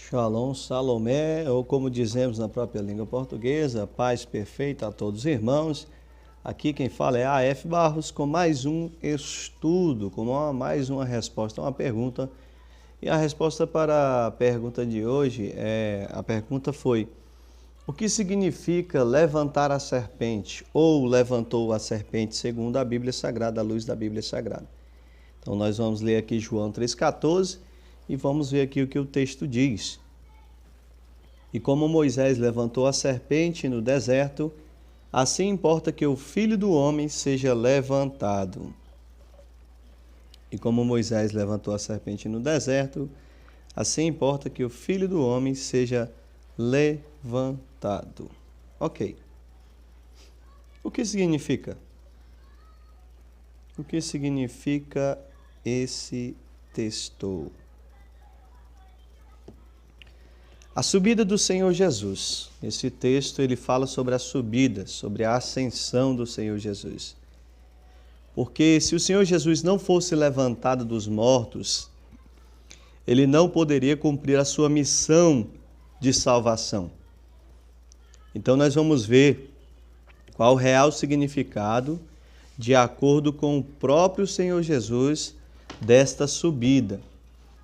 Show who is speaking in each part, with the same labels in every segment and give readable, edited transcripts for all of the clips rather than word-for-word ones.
Speaker 1: Shalom, Salomé, ou como dizemos na própria língua portuguesa, paz perfeita a todos os irmãos. Aqui quem fala é A.F. Barros com mais um estudo, com mais uma resposta a uma pergunta. E a resposta para a pergunta de hoje a pergunta foi: o que significa levantar a serpente ou levantou a serpente segundo a Bíblia Sagrada, a luz da Bíblia Sagrada? Então nós vamos ler aqui João 3,14 e vamos ver aqui o que o texto diz. E como Moisés levantou a serpente no deserto, assim importa que o Filho do Homem seja levantado. E como Moisés levantou a serpente no deserto, assim importa que o Filho do Homem seja levantado. Ok. O que significa? O que significa esse texto? A subida do Senhor Jesus. Esse texto ele fala sobre a subida, sobre a ascensão do Senhor Jesus. Porque se o Senhor Jesus não fosse levantado dos mortos, ele não poderia cumprir a sua missão de salvação. Então nós vamos ver qual o real significado, de acordo com o próprio Senhor Jesus, desta subida,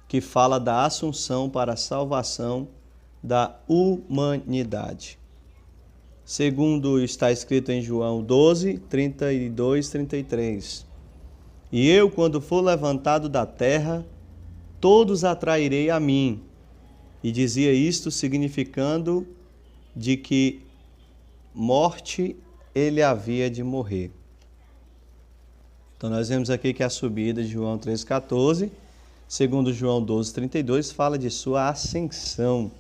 Speaker 1: que fala da assunção para a salvação da humanidade. Segundo está escrito em João 12, 32, 33. E eu, quando for levantado da terra, todos atrairei a mim. E dizia isto significando de que morte ele havia de morrer. Então nós vemos aqui que a subida de João 3,14, segundo João 12, 32, fala de sua ascensão,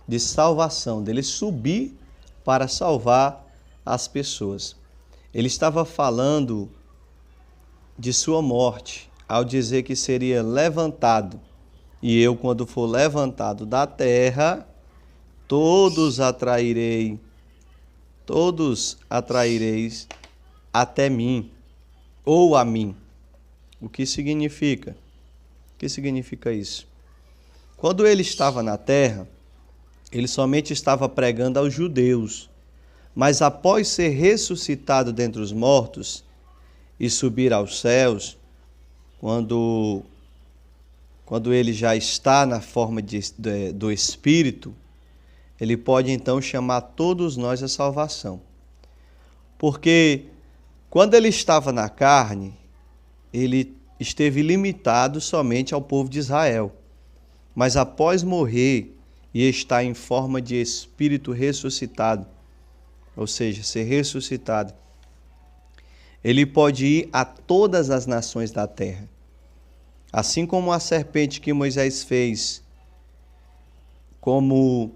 Speaker 1: de salvação, dele subir para salvar as pessoas. Ele estava falando de sua morte, ao dizer que seria levantado. E eu, quando for levantado da terra, todos atraireis até mim, ou a mim. O que significa? O que significa isso? Quando ele estava na terra, ele somente estava pregando aos judeus, mas após ser ressuscitado dentre os mortos e subir aos céus, quando ele já está na forma do Espírito, ele pode então chamar todos nós à salvação. Porque quando ele estava na carne, ele esteve limitado somente ao povo de Israel. Mas após morrer e estar em forma de Espírito ressuscitado, ou seja, ser ressuscitado, ele pode ir a todas as nações da terra. Assim como a serpente que Moisés fez, como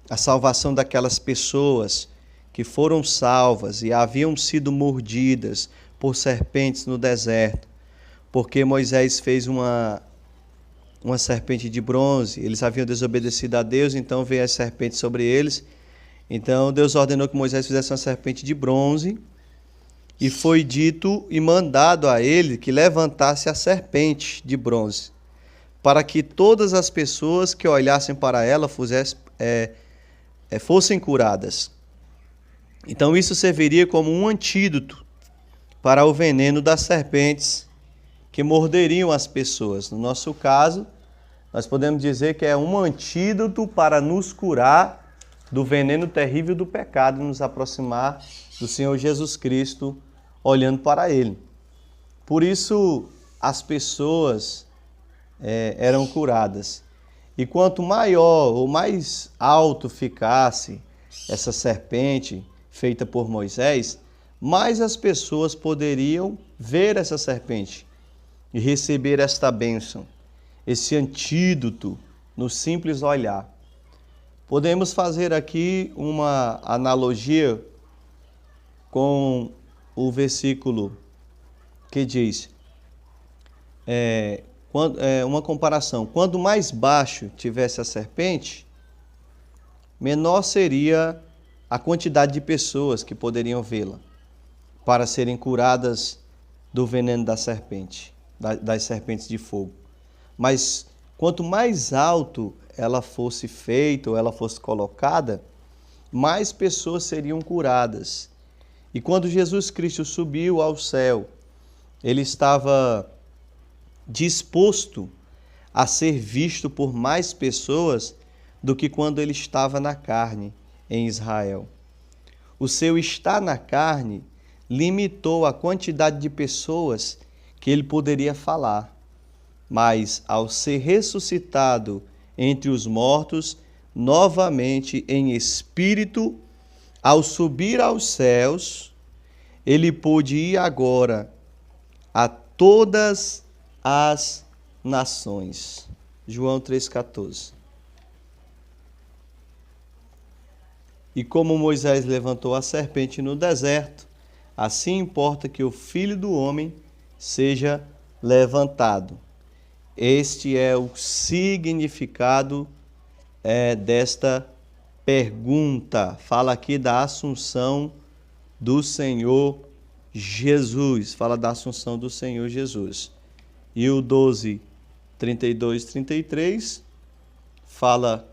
Speaker 1: a salvação daquelas pessoas que foram salvas e haviam sido mordidas por serpentes no deserto, porque Moisés fez uma serpente de bronze, eles haviam desobedecido a Deus, então veio a serpente sobre eles. Então Deus ordenou que Moisés fizesse uma serpente de bronze, e foi dito e mandado a ele que levantasse a serpente de bronze, para que todas as pessoas que olhassem para ela fossem curadas. Então isso serviria como um antídoto para o veneno das serpentes que morderiam as pessoas. No nosso caso, nós podemos dizer que é um antídoto para nos curar do veneno terrível do pecado e nos aproximar do Senhor Jesus Cristo, olhando para Ele. Por isso, as pessoas eram curadas. E quanto maior ou mais alto ficasse essa serpente feita por Moisés, mais as pessoas poderiam ver essa serpente e receber esta bênção, esse antídoto no simples olhar. Podemos fazer aqui uma analogia com o versículo que diz, uma comparação, quando mais baixo tivesse a serpente, menor seria a quantidade de pessoas que poderiam vê-la para serem curadas do veneno da serpente, das serpentes de fogo. Mas quanto mais alto ela fosse feita ou ela fosse colocada, mais pessoas seriam curadas. E quando Jesus Cristo subiu ao céu, ele estava disposto a ser visto por mais pessoas do que quando ele estava na carne em Israel. O seu estar na carne limitou a quantidade de pessoas que ele poderia falar. Mas, ao ser ressuscitado entre os mortos, novamente em espírito, ao subir aos céus, ele pôde ir agora a todas as nações. João 3,14. E como Moisés levantou a serpente no deserto, assim importa que o Filho do Homem seja levantado. Este é o significado desta pergunta. Fala aqui da assunção do Senhor Jesus. Fala da assunção do Senhor Jesus. E o 12, 32, 33 fala: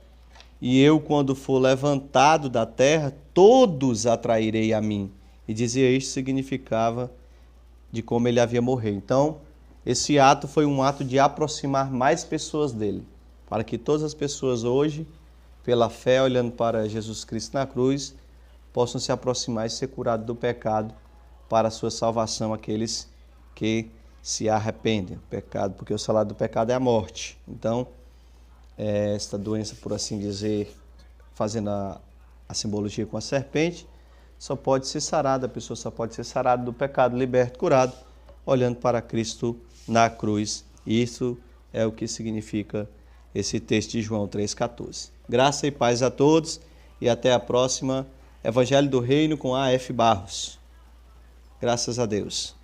Speaker 1: e eu, quando for levantado da terra, todos atrairei a mim. E dizia isto, significava de como ele havia morrido. Então, esse ato foi um ato de aproximar mais pessoas dele, para que todas as pessoas hoje, pela fé, olhando para Jesus Cristo na cruz, possam se aproximar e ser curados do pecado para a sua salvação, aqueles que se arrependem do pecado, porque o salário do pecado é a morte. Então, esta doença, por assim dizer, fazendo a simbologia com a serpente, só pode ser sarada, a pessoa só pode ser sarada do pecado, liberto, curado, olhando para Cristo na cruz. Isso é o que significa esse texto de João 3,14. Graça e paz a todos e até a próxima. Evangelho do Reino com A.F. Barros. Graças a Deus.